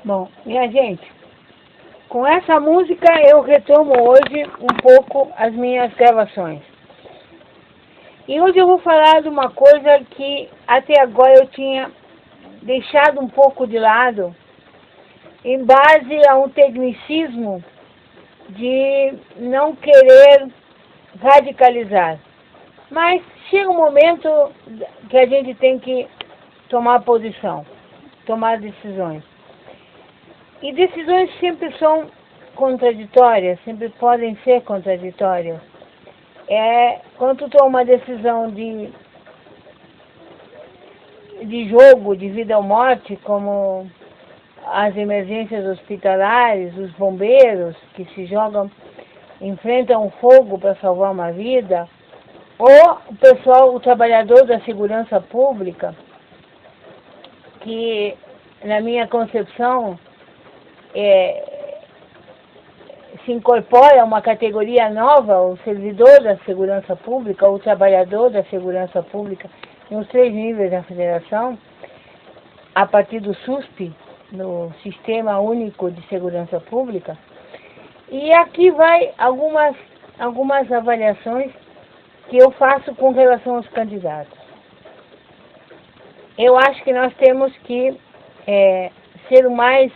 Bom, minha gente, com essa música eu retomo hoje um pouco as minhas gravações. E hoje eu vou falar de uma coisa que até agora eu tinha deixado um pouco de lado, em base a um tecnicismo de não querer radicalizar. Mas chega um momento que a gente tem que tomar posição, tomar decisões. E decisões sempre são contraditórias, sempre podem ser contraditórias. Quando tu toma uma decisão de jogo, de vida ou morte, como as emergências hospitalares, os bombeiros que se jogam, enfrentam o fogo para salvar uma vida, ou o pessoal, o trabalhador da segurança pública, que na minha concepção se incorpora a uma categoria nova, o servidor da segurança pública, ou o trabalhador da segurança pública, nos 3 níveis da federação, a partir do SUSP, no Sistema Único de Segurança Pública. E aqui vai algumas avaliações que eu faço com relação aos candidatos. Eu acho que nós temos que ser o mais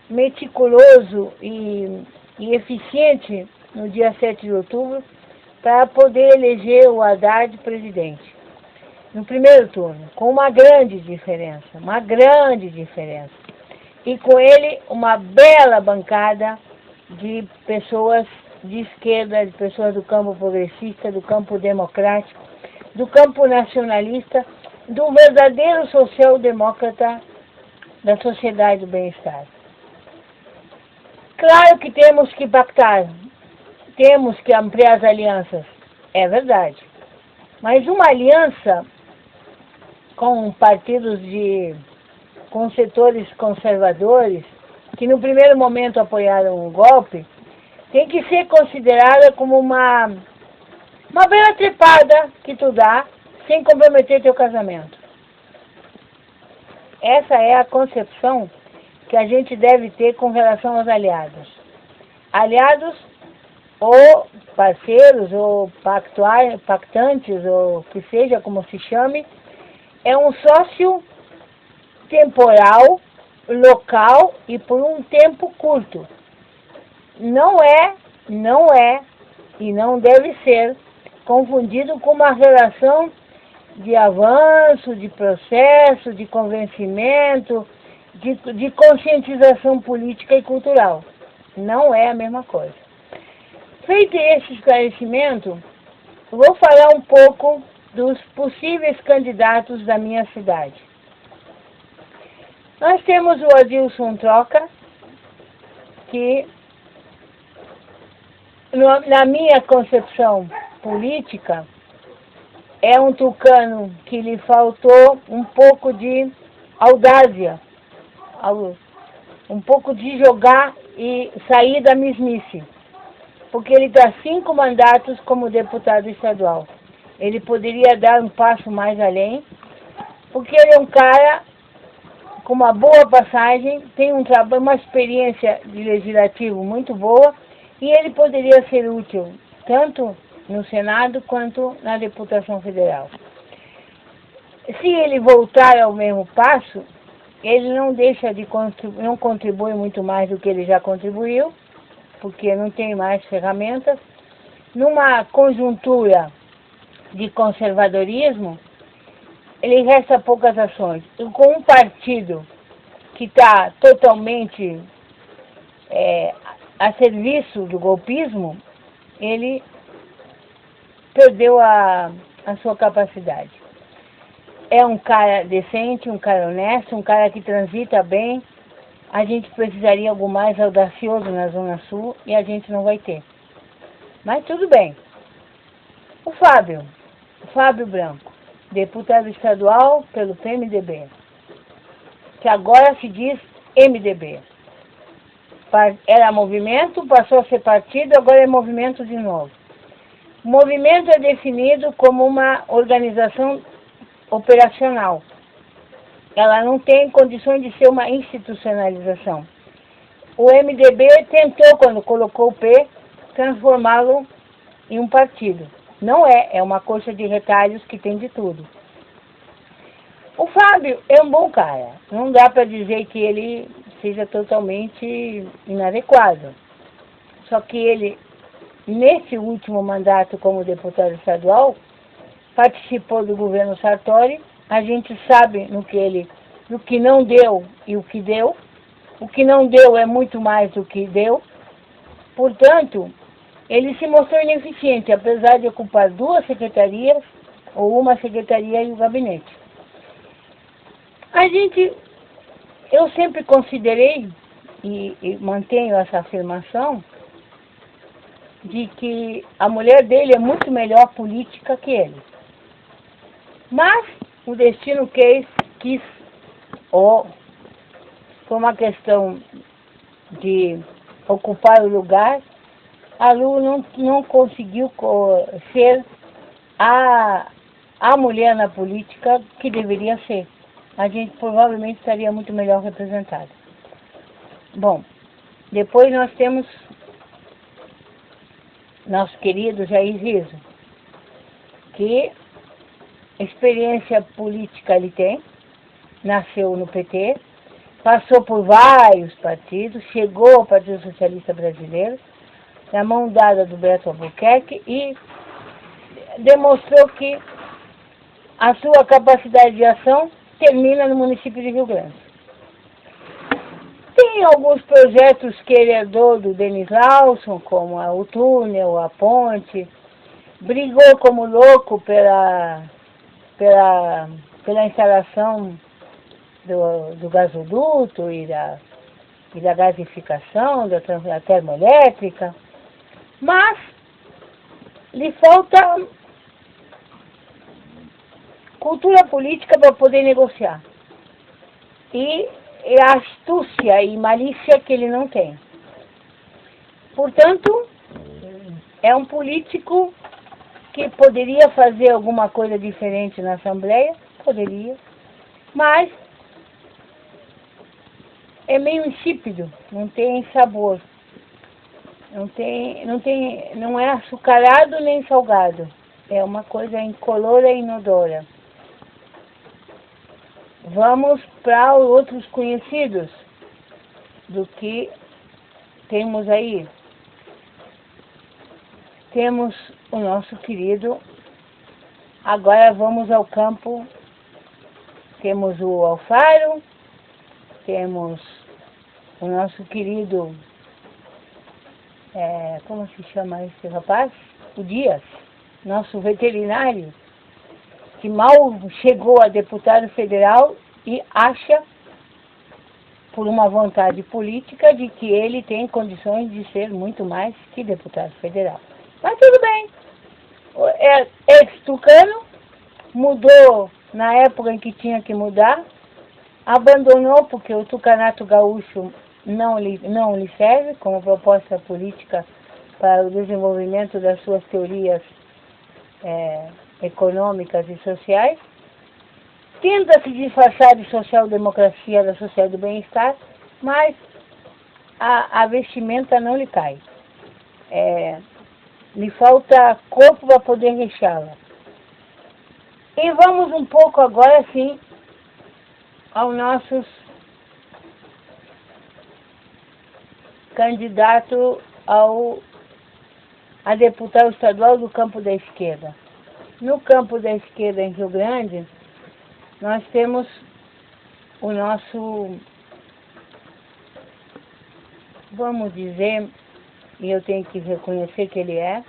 meticuloso e eficiente no dia 7 de outubro para poder eleger o Haddad presidente. No primeiro turno, com uma grande diferença. E com ele uma bela bancada de pessoas de esquerda, de pessoas do campo progressista, do campo democrático, do campo nacionalista, do verdadeiro social-demócrata da sociedade do bem-estar. Claro que temos que pactar, temos que ampliar as alianças, é verdade. Mas uma aliança com partidos com setores conservadores, que no primeiro momento apoiaram o golpe, tem que ser considerada como uma bela trepada que tu dá, sem comprometer teu casamento. Essa é a concepção que a gente deve ter com relação aos aliados. Aliados, ou parceiros, ou pactantes, ou que seja como se chame, é um sócio temporal, local e por um tempo curto. Não é e não deve ser confundido com uma relação de avanço, de processo, de convencimento, de conscientização política e cultural. Não é a mesma coisa. Feito esse esclarecimento, vou falar um pouco dos possíveis candidatos da minha cidade. Nós temos o Adilson Troca, que, na minha concepção política, é um tucano que lhe faltou um pouco de audácia, um pouco de jogar e sair da mesmice, porque ele dá 5 mandatos como deputado estadual. Ele poderia dar um passo mais além, porque ele é um cara com uma boa passagem, tem uma experiência de legislativo muito boa, e ele poderia ser útil tanto no Senado quanto na deputação federal. Se ele voltar ao mesmo passo, ele não deixa de não contribui muito mais do que ele já contribuiu, porque não tem mais ferramentas. Numa conjuntura de conservadorismo, ele resta poucas ações. E com um partido que está totalmente a serviço do golpismo, ele perdeu a sua capacidade. É um cara decente, um cara honesto, um cara que transita bem. A gente precisaria de algo mais audacioso na Zona Sul e a gente não vai ter. Mas tudo bem. O Fábio Branco, deputado estadual pelo PMDB, que agora se diz MDB. Era movimento, passou a ser partido, agora é movimento de novo. O movimento é definido como uma organização operacional. Ela não tem condições de ser uma institucionalização. O MDB tentou, quando colocou o P, transformá-lo em um partido. Não é uma coxa de retalhos que tem de tudo. O Fábio é um bom cara. Não dá para dizer que ele seja totalmente inadequado. Só que ele, nesse último mandato como deputado estadual, participou do governo Sartori. A gente sabe no que não deu e o que deu. O que não deu é muito mais do que deu. Portanto, ele se mostrou ineficiente, apesar de ocupar 2 secretarias, ou uma secretaria e o gabinete. Eu sempre considerei, e mantenho essa afirmação, de que a mulher dele é muito melhor política que ele. Mas o destino quis, ou por uma questão de ocupar o lugar, a Lu não conseguiu ser a mulher na política que deveria ser. A gente provavelmente estaria muito melhor representada. Bom, depois nós temos nosso querido Jair Riso, que experiência política ele tem, nasceu no PT, passou por vários partidos, chegou ao Partido Socialista Brasileiro, na mão dada do Beto Albuquerque, e demonstrou que a sua capacidade de ação termina no município de Rio Grande. Tem alguns projetos que ele herdou do Denis Lawson, como o túnel, a ponte, brigou como louco pela instalação do gasoduto e da gasificação, da termoelétrica, mas lhe falta cultura política para poder negociar. E a astúcia e malícia que ele não tem. Portanto, é um político que poderia fazer alguma coisa diferente na Assembleia, poderia, mas é meio insípido, não tem sabor, não é açucarado nem salgado, é uma coisa incolora e inodora. Vamos para outros conhecidos do que temos aí. Temos o nosso querido, agora vamos ao campo, temos o Alfaro, temos o nosso querido, como se chama esse rapaz? O Dias, nosso veterinário, que mal chegou a deputado federal e acha, por uma vontade política, de que ele tem condições de ser muito mais que deputado federal. Mas tudo bem. É ex-tucano, mudou na época em que tinha que mudar, abandonou porque o tucanato gaúcho não lhe serve como proposta política para o desenvolvimento das suas teorias econômicas e sociais. Tenta se disfarçar de social-democracia, da sociedade do bem-estar, mas a vestimenta não lhe cai. Lhe falta corpo para poder recheá-la. E vamos um pouco agora, sim, aos nossos candidato a deputado estadual do campo da esquerda. No campo da esquerda em Rio Grande, nós temos o nosso, vamos dizer, e eu tenho que reconhecer que ele é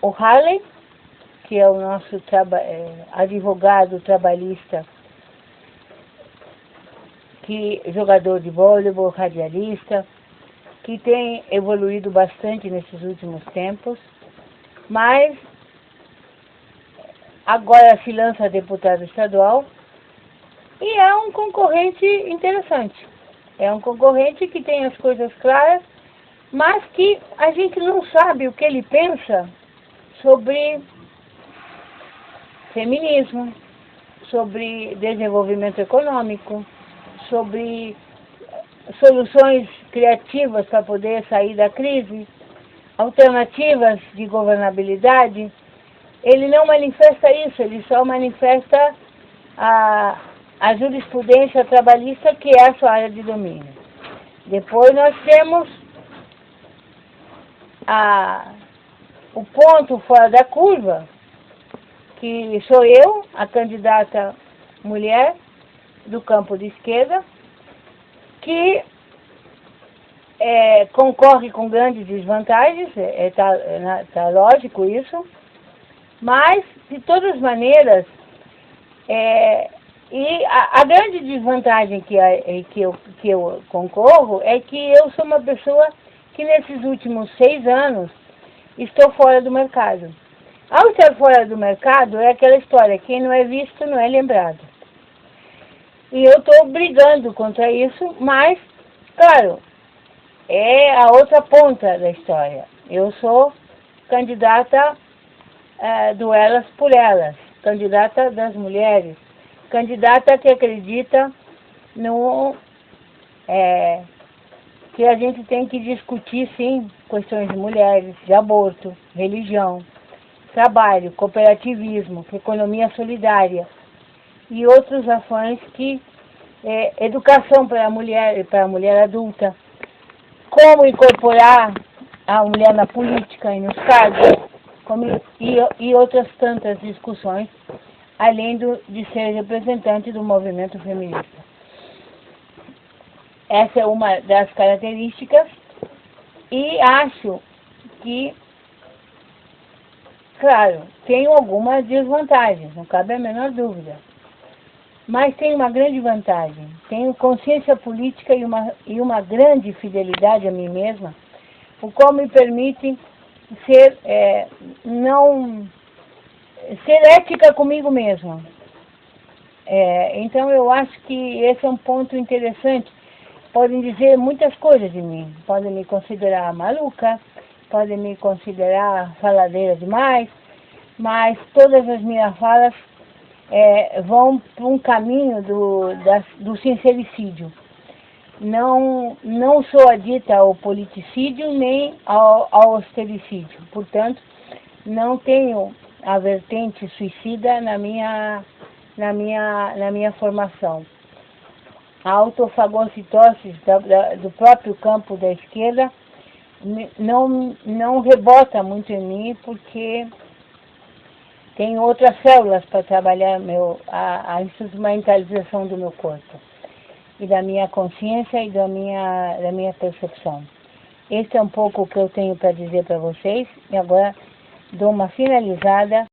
o Harley, que é o nosso advogado trabalhista, jogador de vôleibol, radialista, que tem evoluído bastante nesses últimos tempos, mas agora se lança a deputado estadual e é um concorrente interessante. É um concorrente que tem as coisas claras, mas que a gente não sabe o que ele pensa sobre feminismo, sobre desenvolvimento econômico, sobre soluções criativas para poder sair da crise, alternativas de governabilidade. Ele não manifesta isso, ele só manifesta a jurisprudência trabalhista, que é a sua área de domínio. Depois nós temos o ponto fora da curva, que sou eu, a candidata mulher do campo de esquerda, que concorre com grandes desvantagens, tá lógico isso, mas, de todas as maneiras, e a grande desvantagem que eu concorro é que eu sou uma pessoa que nesses últimos 6 anos estou fora do mercado. Ao estar fora do mercado, é aquela história, quem não é visto não é lembrado. E eu estou brigando contra isso, mas, claro, é a outra ponta da história. Eu sou candidata do Elas por Elas, candidata das mulheres, candidata que acredita que a gente tem que discutir, sim, questões de mulheres, de aborto, religião, trabalho, cooperativismo, economia solidária e outros afãs que educação para a mulher adulta, como incorporar a mulher na política e nos cargos, e outras tantas discussões, além de ser representante do movimento feminista. Essa é uma das características, e acho que, claro, tenho algumas desvantagens, não cabe a menor dúvida. Mas tenho uma grande vantagem. Tenho consciência política e uma grande fidelidade a mim mesma, o qual me permite ser ética comigo mesma. Então eu acho que esse é um ponto interessante. Podem dizer muitas coisas de mim. Podem me considerar maluca, podem me considerar faladeira demais, mas todas as minhas falas vão para um caminho do sincericídio. Não sou adita ao politicídio nem ao austericídio. Portanto, não tenho a vertente suicida na minha formação. A autofagocitose do próprio campo da esquerda não rebota muito em mim, porque tem outras células para trabalhar a instrumentalização do meu corpo, e da minha consciência e da minha percepção. Esse é um pouco o que eu tenho para dizer para vocês, e agora dou uma finalizada